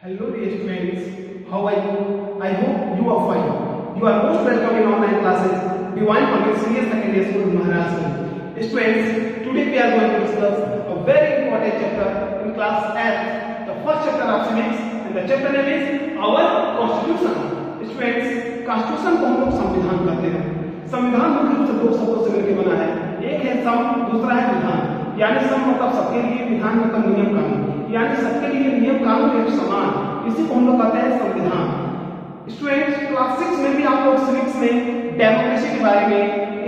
Hello dear students, how are you? I hope you are fine. You are most welcome in online classes, Divine Public Senior Secondary School, Maharashtra. Students, today we are going to discuss a very important chapter in class 8, the first chapter of civics, and the chapter name is our Constitution. Students, Constitution को हम लोग संविधान कहते हैं। संविधान मुख्य रूप से दो शब्दों से मिलकर बना है, एक है सम, दूसरा है विधान। यानी सम मतलब सबके लिए, विधान मतलब नियम कानून, यानी सबके लिए नियम कानून एक समान, इसी को हम लोग कहते हैं संविधान। स्टूडेंट्स, क्लास 6 में भी आप लोग सिविक्स में डेमोक्रेसी के बारे में,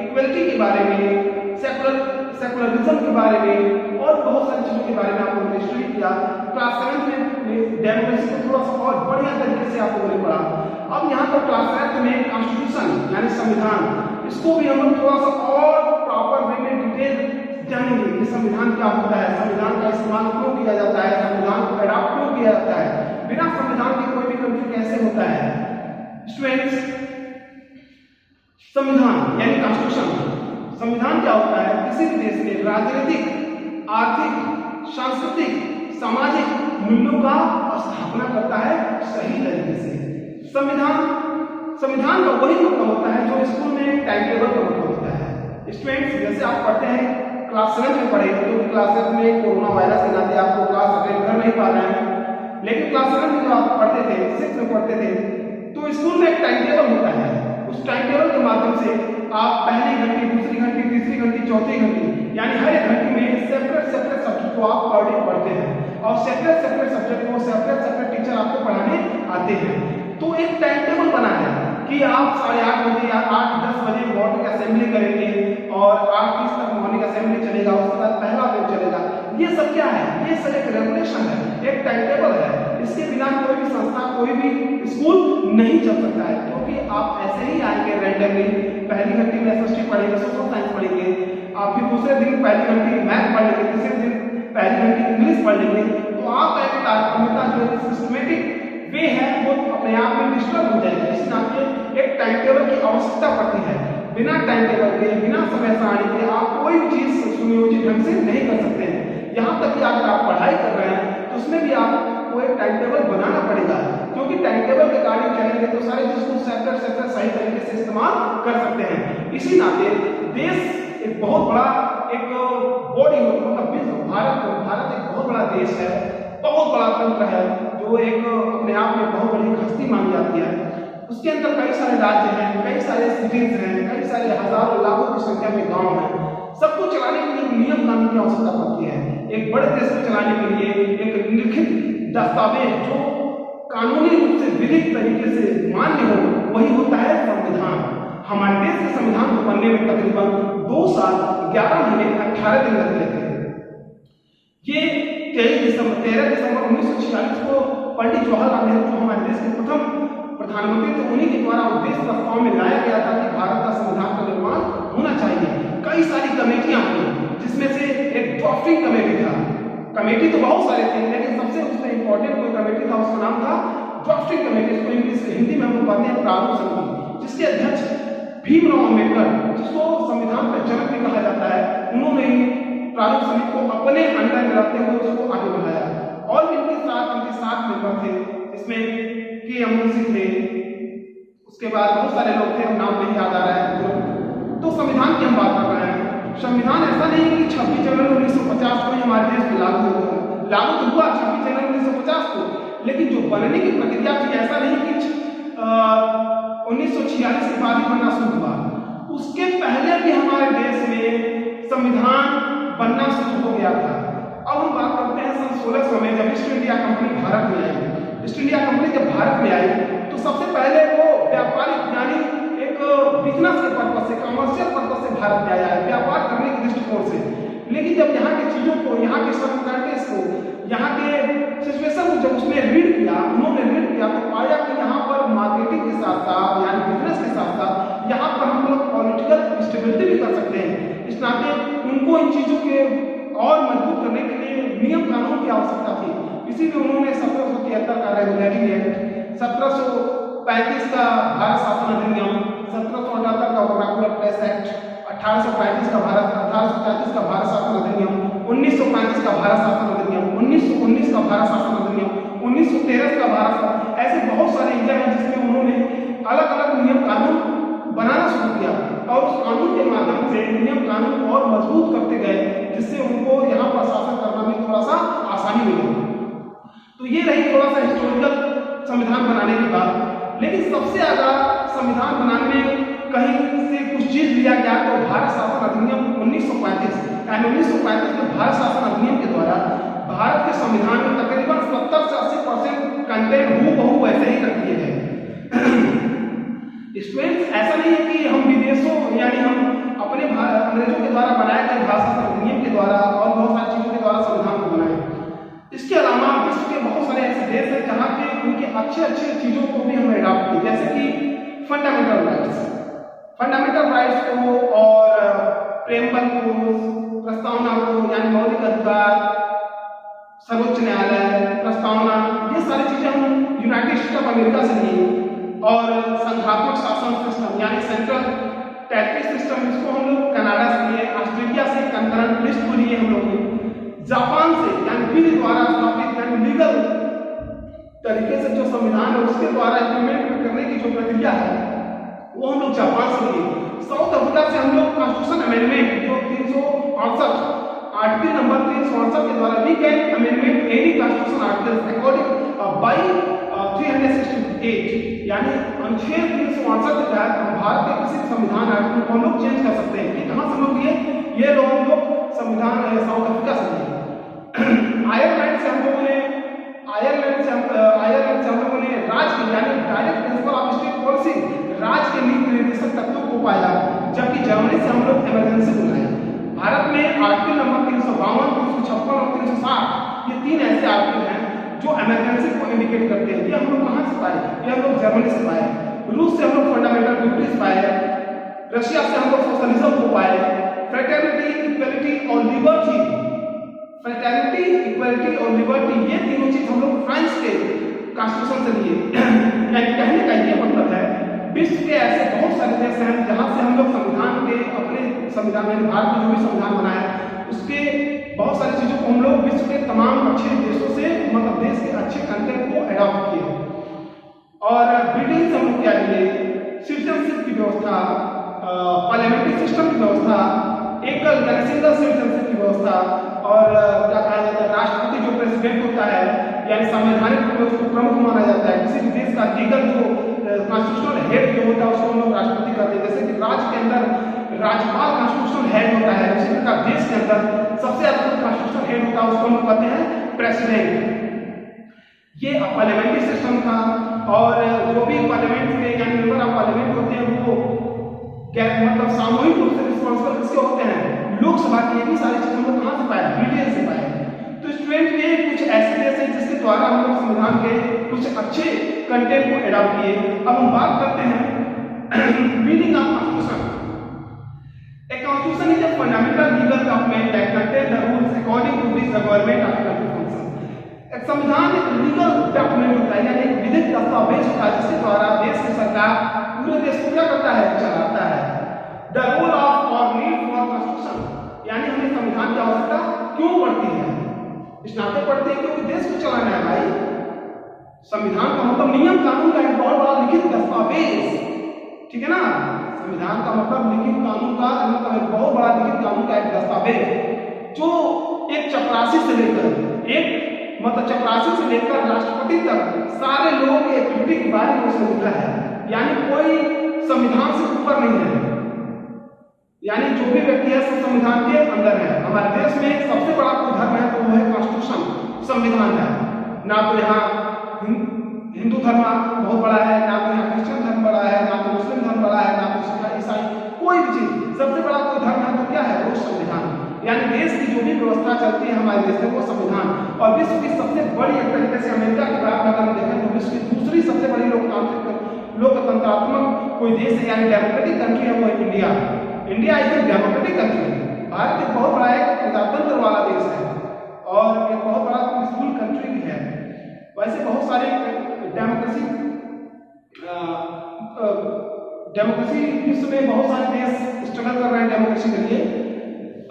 इक्वलिटी के बारे में, सेकुलरिज्म के बारे में और बहुत सारी चीजों के बारे में आप लोगों ने स्टडी किया। क्लास 7 में डेमोक्रेसी को थोड़ा सा और बढ़िया तरीके से आप लोगों ने पढ़ा। अब यहाँ पर क्लास 8 में कॉन्स्टिट्यूशन यानी संविधान, इसको भी हम लोग थोड़ा सा और प्रॉपर वे में डिटेल जानेंगे कि संविधान क्या होता है, संविधान का इस्तेमाल क्यों किया जाता है, संविधान को अडॉप्ट क्यों किया जाता है, बिना संविधान के कोई भी कंट्री कैसे होता है। स्टूडेंट्स, संविधान यानी कॉन्स्टिट्यूशन, संविधान क्या होता है? किसी भी देश के राजनीतिक, आर्थिक, सांस्कृतिक, सामाजिक मूल्यों का स्थापना करता है सही तरीके से। संविधान का वही मतलब होता है जो स्कूल में टाइम टेबल का मतलब होता है। स्टूडेंट्स, जैसे आप पढ़ते हैं क्लास 7 में पढ़े, क्योंकि क्लास 7 में कोरोना वायरस के नाते आपको क्लास अटेंड कर नहीं पा रहे हैं, लेकिन क्लास 7 में जब आप पढ़ते थे, 6 में पढ़ते थे, तो स्कूल में एक टाइम टेबल होता है। उस टाइम टेबल के माध्यम से आप पहली घंटी, दूसरी घंटी, तीसरी घंटी, चौथी घंटी, यानी हर एक घंटी में सेपरेट सब्जेक्ट को आप पर डे पढ़ते हैं और सेपरेट सब्जेक्ट को सेपरेट टीचर आपको पढ़ाने आते हैं। तो एक टाइम टेबल बना है कि आप 8:30 बजे या 8-10 बजे मॉर्निंग असेंबली करेंगे और 8:30 तक मॉर्निंग असेंबली चलेगा, उसके बाद पहला वेब चलेगा। ये सब क्या है? ये सब एक रेगुलेशन है, एक टाइम टेबल है। इसके बिना कोई भी संस्था, कोई भी स्कूल नहीं चल सकता है, क्योंकि आप ऐसे ही आएंगे रैंडमली। पहली घंटी में एसएसटी पढ़ेंगे, सोशल साइंस पढ़ेंगे, आप फिर दूसरे दिन पहली घंटी मैथ पढ़ लेंगे, तीसरे दिन पहली घंटी इंग्लिश पढ़ लेंगे, तो आपका एक तारतम्यता जो सिस्टमेटिक वे है वो अपने आप में डिस्टर्ब हो जाएगी। इस नाते एक टाइम टेबल की आवश्यकता पड़ती है। बिना टाइम टेबल के, बिना समय सारणी के आप कोई भी चीज सुनियोजित ढंग से नहीं कर सकते हैं। यहाँ तक कि अगर आप पढ़ाई कर रहे हैं तो उसमें भी आपको एक टाइम टेबल बनाना पड़ेगा, क्योंकि टाइम टेबल के कार्य चलेंगे तो सारे चीज को सेपरेट सही तरीके से इस्तेमाल कर सकते हैं। इसी नाते देश एक बहुत बड़ा एक बॉडी मतलब भारत एक बहुत बड़ा देश है, बहुत बड़ा तंत्र है, जो एक अपने आप में बहुत बड़ी हस्ती मानी जाती है। उसके अंदर कई सारे राज्य हैं, कई सारे सिटीज हैं, कई सारे हजारों लाखों की संख्या में गांव हैं। सबको चलाने के लिए नियम कानून की आवश्यकता पड़ती है। एक बड़े देश को चलाने के लिए एक लिखित दस्तावेज जो कानूनी रूप से विधिक तरीके से मान्य हो, वही होता है संविधान। हमारे देश के संविधान को बनने में तकरीबन 2 साल 11 महीने 18 दिन लग गए थे। ये 13 दिसंबर 1946 को पंडित जवाहरलाल नेहरू, जो हमारे देश के प्रथम प्रधानमंत्री थे, उन्हीं के द्वारा उद्देश प्रस्ताव में लाया गया था कि भारत का संविधान का निर्माण होना चाहिए। कई सारी कमेटियां हुई, जिसमें से एक ड्राफ्टिंग कमेटी था। कमेटी तो बहुत सारे थे, लेकिन सबसे उसमें इंपॉर्टेंट कोई कमेटी था, उसका नाम था ड्राफ्टिंग कमेटी। इसको इंग्लिश हिंदी में हम लोग कहते हैं प्रारूप समिति, जिसके अध्यक्ष भीमराव अम्बेडकर, जिसको संविधान का जनक भी कहा जाता है, उन्होंने प्रारूप समिति को अपने अंडर में रखते हुए उसको आगे बढ़ाया। और इनके साथ मेंबर थे, इसमें के मुंशी थे, उसके बाद बहुत सारे लोग थे, नाम नहीं याद आ रहा है। तो संविधान की हम बात कर रहे हैं। संविधान ऐसा नहीं है कि 26 जनवरी 1950 को ही हमारे देश में लागू तो हुआ 26 जनवरी 1950 को, लेकिन जो बनने की प्रक्रिया थी, ऐसा नहीं कि 1946 के बाद ही बनना शुरू हुआ। उसके पहले भी हमारे देश में संविधान बनना शुरू हो गया था। अब हम बात करते हैं सन 1600 में, जब ईस्ट इंडिया कंपनी भारत में आई। ईस्ट इंडिया कंपनी जब भारत में आई तो सबसे पहले वो व्यापारिक यानी एक बिजनेस के पर्पज से, कमर्शियल पर्पज से भारत में आया है, व्यापार करने के दृष्टिकोण से। लेकिन जब यहाँ की चीजों को, यहाँ के सर्कमस्टेंसेस को, यहाँ के सिचुएशन को जब उसने उन्होंने रीड किया तो पाया कि यहाँ पर मार्केटिंग के साथ साथ यानी बिजनेस के साथ साथ यहाँ पर हम लोग पॉलिटिकल स्टेबिलिटी भी कर सकते हैं। इस नाते उनको इन चीजों के और मजबूत करने के लिए नियम कानून की आवश्यकता थी। इसीलिए उन्होंने 1773 का रेगुलेटिंग एक्ट, 1735 का भारत शासन अधिनियम, 1778 का वर्नाकुलर प्रेस एक्ट, 1835 का भारत शासन अधिनियम, 1935 का भारत शासन अधिनियम, 1919 का भारत शासन अधिनियम, 1913 का भारत, ऐसे बहुत सारे इंडिया हैं जिसमें उन्होंने अलग अलग नियम कानून बनाना शुरू किया और उस कानून के माध्यम से नियम कानून और मजबूत करते गए, जिससे उनको यहाँ पर शासन करना में थोड़ा सा आसानी मिली। तो ये रही थोड़ा सा हिस्टोरिकल संविधान बनाने की बात। लेकिन सबसे ज्यादा संविधान बनाने में कहीं से कुछ चीज लिया गया तो भारत शासन अधिनियम 1935 में भारत शासन अधिनियम के द्वारा भारत के संविधान में तकरीबन 70 से 80% कंटेंट हूबहू वैसे ही कर दिए गए। स्टूडेंट्स, ऐसा नहीं है कि हम विदेशों यानी हम अपने अंग्रेजों के द्वारा बनाए गए भारत शासन अधिनियम के द्वारा और बहुत सारी चीजों के द्वारा संविधान को बनाए। इसके अलावा विश्व के बहुत सारे ऐसे देश हैं जहाँ के उनके अच्छे चीजों को भी हमने अडॉप्ट किया, जैसे कि फंडामेंटल राइट्स को और प्रेमबल को, प्रस्तावना को यानी मौलिक अधिकार, सर्वोच्च न्यायालय, प्रस्तावना, ये सारी चीजें हम यूनाइटेड स्टेट ऑफ अमेरिका से लिए। और संघात्मक शासन सिस्टम यानी सेंट्रल टेरिटरी सिस्टम, इसको हम लोग कनाडा से लिए, ऑस्ट्रेलिया से कंकरेंट लिस्ट को लिए हम लोग, जापान से यानी विधि द्वारा स्थापित यानी लीगल तरीके से जो संविधान है उसके द्वारा इम्प्लीमेंट करने की जो प्रक्रिया है वो हम लोग जापान से लिए। साउथ अफ्रीका से हम लोग कॉन्स्टिट्यूशन अमेंडमेंट जो 368 आर्टिकल नंबर 368 के द्वारा we can amendment any constitution article according by 368 यानी अनुच्छेद 368 के तहत हम भारत के किसी संविधान आर्टिकल को हम लोग चेंज कर सकते हैं। ये कहाँ से लोग ये लोग हम लोग संविधान साउथ अफ्रीका से लिए। आयरलैंड से हम लोगों ने राज्य यानी direct principle of state policy, राज्य के नीति निर्देशक तत्वों को पाया, जबकि जर्मनी से हम लोग इमरजेंसी को लाए। भारत में आर्टिकल नंबर 352, 356 और 360 ये 3 ऐसे आर्टिकल हैं जो इमरजेंसी को इंडिकेट करते हैं। ये हम लोग कहाँ से पाए? ये हम लोग जर्मनी से पाए। रूस से हम लोग फंडामेंटल ड्यूटीज पाए, रशिया से हम लोग सोशलिज्म को पाए, फ्रेटर्निटी, इक्वलिटी और लिबर्टी, ये तीनों चीज हम लोग फ्रांस के कॉन्स्टिट्यूशन से लिए। यानी कहने का ये मतलब है विश्व के ऐसे बहुत सारे देश हैं जहाँ से हम लोग संविधान के अपने संविधान में भारत में जो भी संविधान बनाया उसके बहुत सारी चीजों को हम लोग विश्व के तमाम अच्छे देशों से मतलब देश के अच्छे कंटेंट को अडॉप्ट किए। और ब्रिटेन से हम लोग क्या लिए? सिटीजनशिप की व्यवस्था, पार्लियामेंट्री सिस्टम की व्यवस्था, एकल यानी सिंगल सिटीजनशिप की व्यवस्था और क्या कहा जाता है राष्ट्रपति जो प्रेसिडेंट होता है यानी संवैधानिक रूप में उसको प्रमुख माना जाता है। किसी भी देश का लीगल जो कॉन्स्टिट्यूशनल हेड जो होता है उसको हम लोग राष्ट्रपति करते हैं। जैसे कि राज्य के अंदर राज्यपाल कॉन्स्टिट्यूशनल हेड होता है, उसी प्रकार देश के अंदर सबसे ज्यादा कॉन्स्टिट्यूशनल हेड होता है उसको हम कहते हैं प्रेसिडेंट। ये पार्लियामेंट्री सिस्टम था। और जो भी पार्लियामेंट के यानी मेंबर ऑफ पार्लियामेंट होते हैं वो मतलब सामूहिक रूप से रिस्पॉन्सिबल किसके होते हैं? लोकसभा की। ये भी सारी चीजें हम लोग कहाँ से पाए? ब्रिटेन से पाए। तो स्टूडेंट ये कुछ ऐसे देश हैं जिसके द्वारा हम लोग संविधान के कुछ अच्छे कंटेंट को अडॉप्ट किए। अब हम बात करते हैं meaning of constitution. A constitution is a fundamental legal document that contains the rules according to which the government of the country functions। एक संविधान एक लीगल डॉक्यूमेंट होता है यानी एक विधिक दस्तावेज होता है जिसके द्वारा देश की सरकार पूरे देश को क्या करता है? चलाता है। The role of or need for constitution यानी हमें संविधान की आवश्यकता क्यों पड़ती है? इसलिए पड़ती है क्योंकि देश को चलाना है भाई। संविधान का मतलब नियम कानून का एक बहुत बड़ा लिखित दस्तावेज, ठीक है ना? संविधान का मतलब लिखित कानून का मतलब एक बहुत बड़ा लिखित कानून का एक दस्तावेज जो एक चपरासी से लेकर राष्ट्रपति तक सारे लोगों की एक्टिविटी के बारे में उसमें लिखा है। यानी कोई संविधान से ऊपर नहीं है, यानी जो भी व्यक्ति है सब संविधान के अंदर है। हमारे देश में सबसे बड़ा कोई धर्म है तो वो है कॉन्स्टिट्यूशन, संविधान है। ना तो यहाँ हिंदू धर्म बहुत बड़ा है, ना तो यहाँ क्रिश्चियन धर्म बड़ा है, ना तो मुस्लिम धर्म बड़ा है, ना तो सिख ईसाई, कोई भी चीज सबसे बड़ा कोई धर्म है तो क्या है? वो संविधान। यानी देश की जो भी व्यवस्था चलती है हमारे देश में वो संविधान। और विश्व की सबसे बड़ी एक तरीके से अमेरिका की बात अगर हम देखें तो विश्व की दूसरी सबसे बड़ी लोकतंत्रात्मक कोई देश है यानी डेमोक्रेटिक कंट्री है वो है India. India is a democratic country. Bharat एक बहुत बड़ा एक प्रजातंत्र वाला देश है और एक बहुत बड़ा पीसफुल कंट्री भी है। वैसे बहुत सारे डेमोक्रेसी विश्व में बहुत सारे देश स्ट्रगल कर रहे हैं डेमोक्रेसी के लिए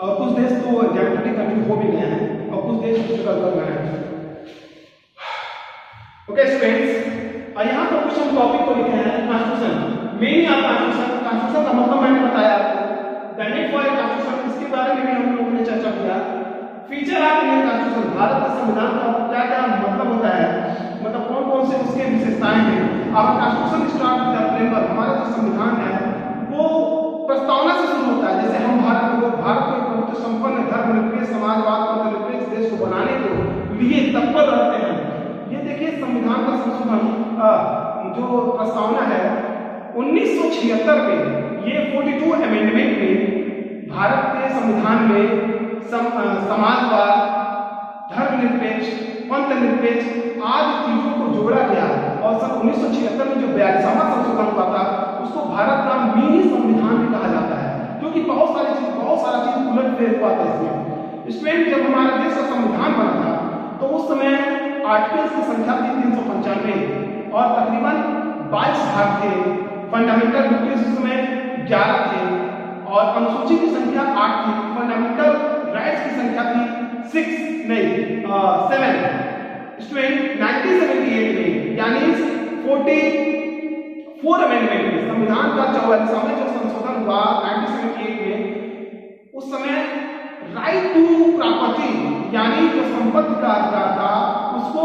और कुछ देश तो डेमोक्रेटिक कंट्री हो भी गए हैं और कुछ देश स्ट्रगल कर रहे हैं। ओके स्टूडेंट्स, और यहाँ पर कुछ हम टॉपिक को लिखे हैं कॉन्स्टिट्यूशन। मेन आप कॉन्स्टिट्यूशन का मतलब मैंने बताया आपको, the need for a constitution, इसके बारे में भी हम लोगों ने चर्चा किया। Feature of Indian constitution, Bharat के संविधान का क्या क्या मतलब होता है, मतलब कौन कौन से उसके विशेषताएं हैं। अब constitution start with the framework, हमारा जो संविधान है वो प्रस्तावना से शुरू होता है। जैसे हम भारत को एक प्रभुत्व संपन्न धर्मनिरपेक्ष समाजवाद और निरपेक्ष देश को बनाने को लिए तत्पर रहते हैं। ये देखिए संविधान का संशोधन जो प्रस्तावना है 1976 में, ये 42 अमेंडमेंट में भारत के संविधान में समाजवाद, धर्मनिरपेक्ष, पंथ निरपेक्ष आदि चीजों को जोड़ा गया। और सन 1976 में जो 42वां संशोधन हुआ था उसको भारत का मिनी संविधान भी कहा जाता है, क्योंकि बहुत सारा चीज उलटफेर हुआ था इसमें। स्टूडेंट, जब हमारा देश का संविधान बना था तो उस समय आर्टिकल्स की संख्या थी 395 और तकरीबन 22 भाग थे। फंडामेंटल ड्यूटीज उसमें 11 थे और अनुसूची की संख्या 8 थी। फंडामेंटल राइट्स की संख्या थी 7। स्टूडेंट 1978 में यानी 44 अमेंडमेंट में संविधान का 44वां जो संशोधन हुआ 1978 में, उस समय राइट टू प्रॉपर्टी यानी जो संपत्ति का अधिकार था उसको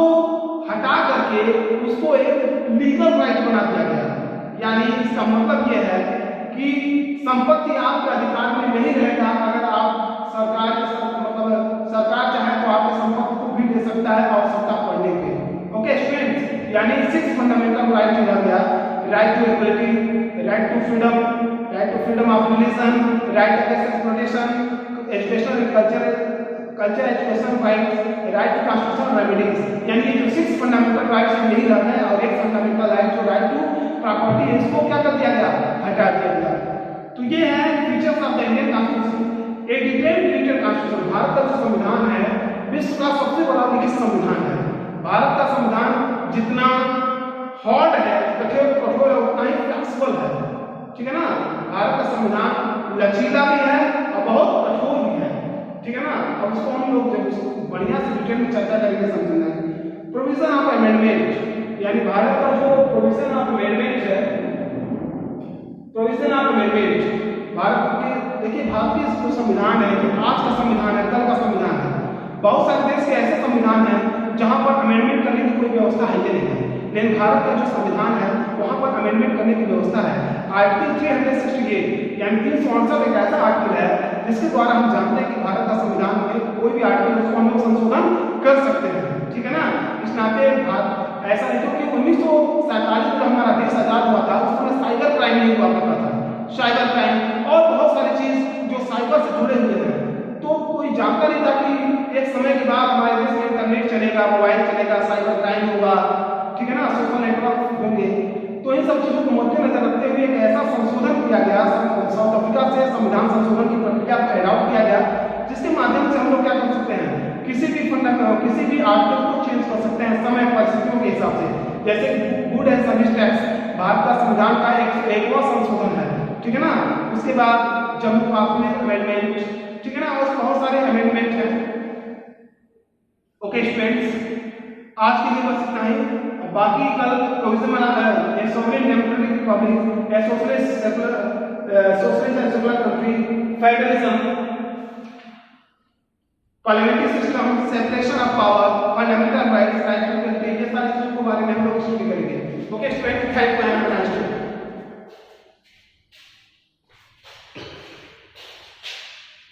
हटा करके उसको एक लीगल राइट बना दिया गया। यानी इसका मतलब यह है कि संपत्ति आपके अधिकार में नहीं रहेगा। अगर आप सरकार चाहे तो आपकी संपत्ति को भी दे सकता है आवश्यकता पड़ने पे। ओके स्टूडेंट्स, यानी 6 फंडामेंटल राइट दिया गया, right to equality, right to freedom of religion, right against exploitation, educational culture education rights, right to constitutional remedies. यानी ये जो 6 फंडामेंटल राइट्स हैं यही रहते हैं और एक फंडामेंटल राइट जो राइट टू प्रॉपर्टी है इसको क्या कर दिया गया, हटा दिया गया। तो ये है features of the Indian constitution. A detailed लिखित कॉन्स्टिट्यूशन, भारत का जो संविधान है विश्व का सबसे बड़ा लिखित संविधान है। भारत का संविधान जितना हार्ड है, कठोर है, उतना ही फ्लेक्सिबल है। ठीक है ना, भारत का संविधान लचीला भी है और बहुत कठोर भी है। ठीक है ना, अब उसको हम लोग जब उसको बढ़िया से डिटेल में चर्चा करेंगे समझेंगे। प्रोविजन ऑफ अमेंडमेंट, यानी भारत का जो प्रोविजन ऑफ अमेंडमेंट है, प्रोविजन ऑफ अमेंडमेंट भारत के, देखिए भारतीय जो संविधान है, जो आज का संविधान है, कल का संविधान है। बहुत सारे देश के ऐसे संविधान हैं जहां पर अमेंडमेंट करने की कोई व्यवस्था है ही नहीं है, लेकिन भारत का जो संविधान है वहां पर अमेंडमेंट करने की व्यवस्था है। आर्टिकल 368 यानी 368 एक ऐसा आर्टिकल है जिसके द्वारा हम जानते हैं कि भारत का संविधान में कोई भी आर्टिकल उसको हम लोग संशोधन कर सकते हैं। ठीक है ना, इस नाते ऐसा नहीं, क्योंकि 1947 में हमारा देश आजाद हुआ था उस समय साइबर क्राइम नहीं हुआ करता था, साइबर क्राइम और बहुत सारी चीज जो साइबर से जुड़े हुए हैं। तो कोई जानता नहीं था कि एक समय के बाद हमारे देश में इंटरनेट चलेगा, मोबाइल चलेगा, साइबर क्राइम होगा, ठीक है ना, सोशल नेटवर्क होंगे। तो इन सब चीजों को मद्देनजर रखते हुए एक ऐसा संशोधन किया गया, साउथ अफ्रीका से संविधान संशोधन की प्रक्रिया को एडॉप्ट किया गया, जिसके माध्यम से हम लोग क्या कर सकते हैं, किसी भी आर्टिकल को चेंज कर सकते हैं समय परिस्थितियों के हिसाब से। जैसे good and service tax Bharat का संविधान का एक संशोधन है। ठीक है ना, उसके बाद जम्मू कश्मीर अमेंडमेंट, ठीक है ना, और बहुत सारे अमेंडमेंट हैं। ओके स्टूडेंट्स, आज के लिए बस इतना ही। बाकी कल प्रोविजन बना है sovereign democratic republic, socialist and secular country, federalism, parliamentary system, separation of power, fundamental rights, right to equality, ये सारी चीजों के बारे में हम लोग स्टडी करेंगे।